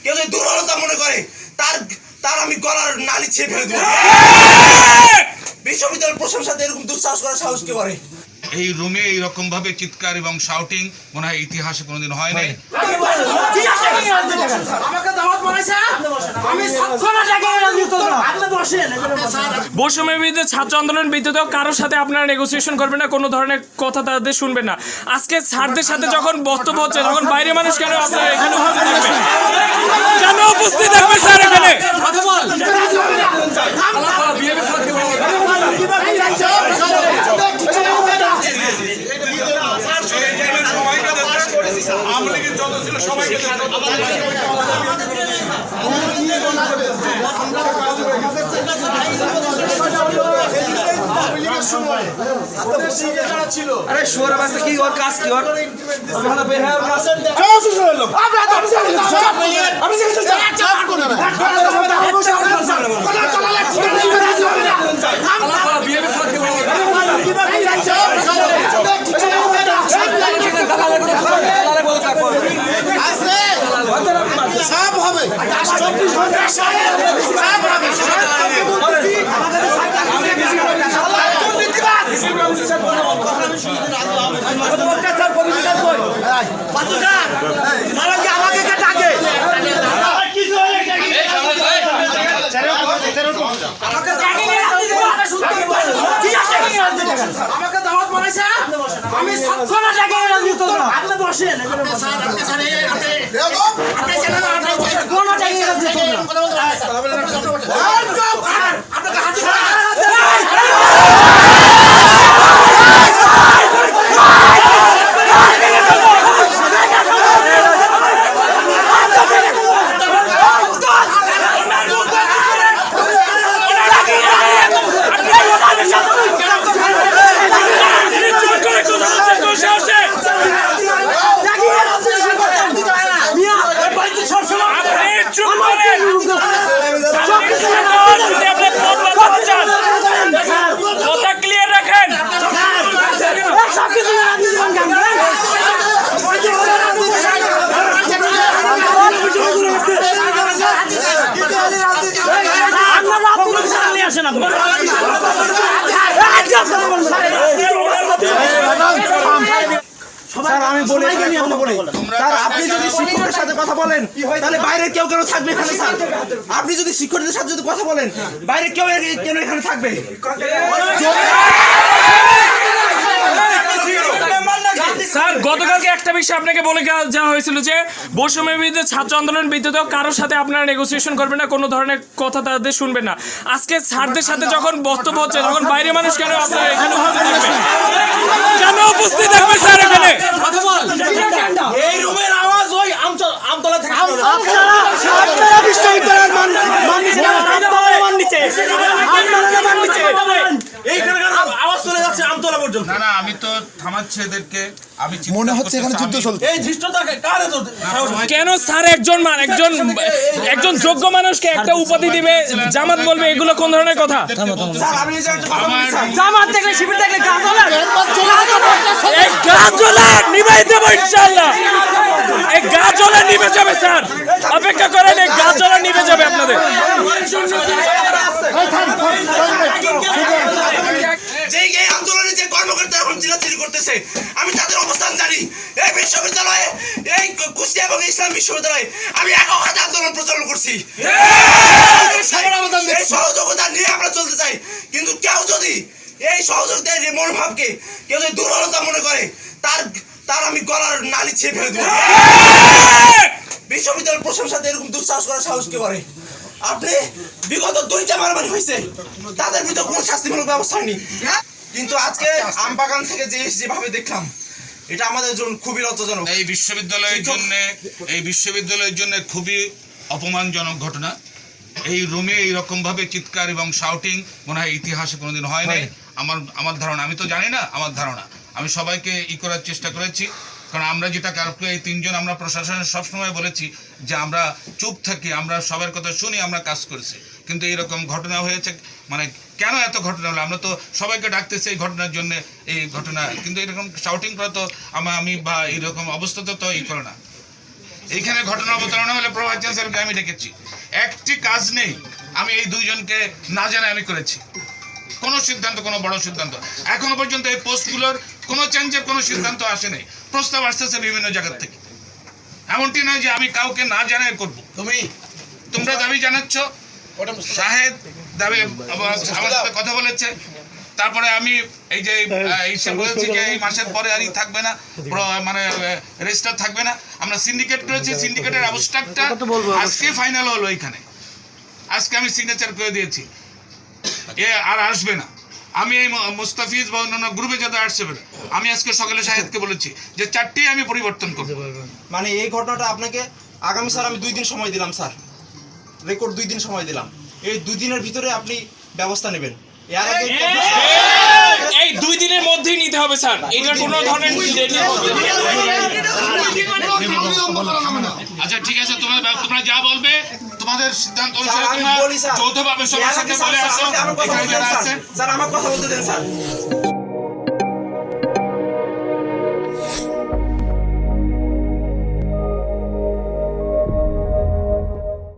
কেউ যদি দুর্বলতা মনে করে তার তার আমি গলার নালি ছিঁড়ে ফেলে দেবো। বিশ্ববিদ্যালয়ের প্রশংসাতে এরকম দুঃসাহস করার সাহস কে করে? এই রুমে এইরকম ভাবে চিৎকার এবং শাউটিং মনে হয় ইতিহাসে কোনোদিন হয় নাই। বৈষম্যের বিরুদ্ধে ছাত্র আন্দোলন ব্যতীত কারোর সাথে আপনারা নেগোসিয়েশন করবেন না, কোনো ধরনের কথা তাদের শুনবেন না। আজকে স্যারদের সাথে যখন বক্তব্য হচ্ছে তখন বাইরে মানুষ কেন আপনারা এখানে কেন উপস্থিত থাকবে স্যার এখানে? আরে শোরা বাসে কি ওর কাজ কি ওর আমরা বের হয়ে কাজ সব হবে 24 ঘন্টা সব হবে আমাকে দাওয়াত বানাইছে আমি সবখানে জায়গায় রাজনীতি করব আপনি বসেন স্যার আপনি স্যার আপনি চ্যানেল আপনি কোন জায়গায় রাজনীতি করব আপনাকে হাজির স্যার আমি বলি স্যার আপনি যদি শিক্ষকদের সাথে কথা বলেন তাহলে বাইরে কেউ কেন থাকবে এখানে? স্যার আপনি যদি শিক্ষকদের সাথে যদি কথা বলেন বাইরে কেউ কেন এখানে থাকবে? স্যার গতকালকে একটা বিষয় আপনাকে বলে যাওয়া হয়েছিল যে বৈষম্যের বিরুদ্ধে ছাত্র আন্দোলন ব্যতীত কারোর সাথে আপনারা নেগোসিয়েশন করবেন না, কোনো ধরনের কথা তাদের শুনবেন না। আজকে স্যারদের সাথে যখন বক্তব্য হচ্ছে তখন বাইরে মানুষ কেন আপনারা এখানে কেন উপস্থিত থাকবে স্যার এখানে? এই রুমের আওয়াজ ওই আমতলা থেকে আওয়াজ চলে যাচ্ছে আমতলা পর্যন্ত। না না আমি তো থামাচ্ছি এদেরকে। আমি মনে হচ্ছে এখানে যুদ্ধ চলছে। এই ধৃষ্টতা কার এত কেন স্যার একজন যোগ্য মানুষকে একটা উপাধি দিবে, জামাত বলবে, এগুলো কোন ধরনের কথা? স্যার আমি এই যে একটা কথা বলি স্যার জামাত দেখলে শিবির দেখলে গা জ্বলে এই গা জ্বলে নিভাই দেবো ইনশাআল্লাহ। এই গা জ্বলে নিভে যাবে স্যার, অপেক্ষা করেন, এই গা জ্বলে নিভে যাবে আপনাদের। যে এই আন্দোলনে যে কর্মকর্তা এখন চিল্লাচিল্লি করতেছে আমি তাদের অবস্থান জানি। এই বিশ্ববিদ্যালয়ে এই কুষ্টিয়া এবং ইসলাম বিশ্ববিদ্যালয়ে আমি একক হাতে আন্দোলন প্রচারণ করছি। এই সহযোগিতা নিয়ে আমরা চলতে চাই, কিন্তু কেউ যদি এই সহযোগিতার যে মনোভাবকে কেউ যদি দুর্বলতা মনে করে তার আমি গলার নালি ছিঁড়ে ফেলে দেবো। বিশ্ববিদ্যালয়ের প্রশংসাতে এরকম দুঃসাহস করার সাহস কে করে? আপনি বিগত 2টা মারামারি হয়েছে, তাদের ভিতরে কোনো শাস্তিমূলক ব্যবস্থা হয়নি, কিন্তু আজকে আমবাগান থেকে যেভাবে দেখলাম এটা আমাদের জন্য খুবই লজ্জাজনক। এই বিশ্ববিদ্যালয়ের জন্য খুবই অপমানজনক ঘটনা। এই রুমে এইরকম ভাবে চিৎকার এবং শাউটিং মনে হয় ইতিহাসে কোনোদিন হয় নাই। আমার ধারণা, আমি তো জানি না, আমার ধারণা আমি সবাইকে করার চেষ্টা করেছি। কারণ আমরা যেটা এই 3 জন আমরা প্রশাসনের সবসময় বলেছি যে আমরা চুপ থাকি, আমরা সবার কথা শুনি, আমরা কাজ করছি, কিন্তু এইরকম ঘটনা হয়েছে। মানে কেন এত ঘটনা হলো? আমরা তো সবাইকে ডাকতেছি এই ঘটনার জন্য, এই ঘটনা, কিন্তু এরকম শাউটিং করা তো আমি বা এইরকম অবস্থা তো করে না। এইখানে ঘটনা অবতারণা হলে প্রো ভাইস চ্যান্সেলরকে আমি ডেকেছি। একটি কাজ নেই আমি এই দুইজনকে না জানাই আমি করেছি। কোনো সিদ্ধান্ত, কোনো বড় সিদ্ধান্ত এখনো পর্যন্ত এই পোস্টগুলোর কোনো চেঞ্জের কোনো সিদ্ধান্ত আসে নাই। প্রস্তাব আসতেছে বিভিন্ন জায়গা থেকে। এমনটি নয় যে আমি কাউকে না জানাই করব। তোমরা দাবি জানাচ্ছ, শাহেদ দাবি আমার সাথে কথা বলেছে। তারপরে আমি এই যে সে বলেছি যে এই মাসের পরে আর থাকবে না, মানে রেজিস্টার থাকবে না। আমরা সিন্ডিকেট করেছি, সিন্ডিকেটের অবস্ট্রাকটা আজকে ফাইনাল হলো। এইখানে আজকে আমি সিগনেচার করে দিয়েছি, এ আর আসবে না। আমি এই মুস্তাফিজ বা অন্যান্য গ্রুপে যাদের আসছে আমি আজকে সকালে শাহেদকে বলেছি যে 4টি আমি পরিবর্তন করব। মানে এই ঘটনাটা আপনাকে আগামী স্যার আমি 2 দিন সময় দিলাম স্যার, রেকর্ড 2 দিন সময় দিলাম। এই 2 দিনের ভিতরে আপনি ব্যবস্থা নেবেন। এর আগে এই 2 দিনের মধ্যেই নিতে হবে স্যার, এটা কোনো ধরনের ডেডলাইন হবে না। আচ্ছা ঠিক আছে, তোমরা যা বলবে তোমাদের সিদ্ধান্ত অনুসারে আমি তোমরা বলি স্যার, যৌথভাবে সবার সাথে বলে আসো। আমার কথা এখানে বলতে যারা দেন আছে স্যার, আমার কথা বলতে দেন স্যার।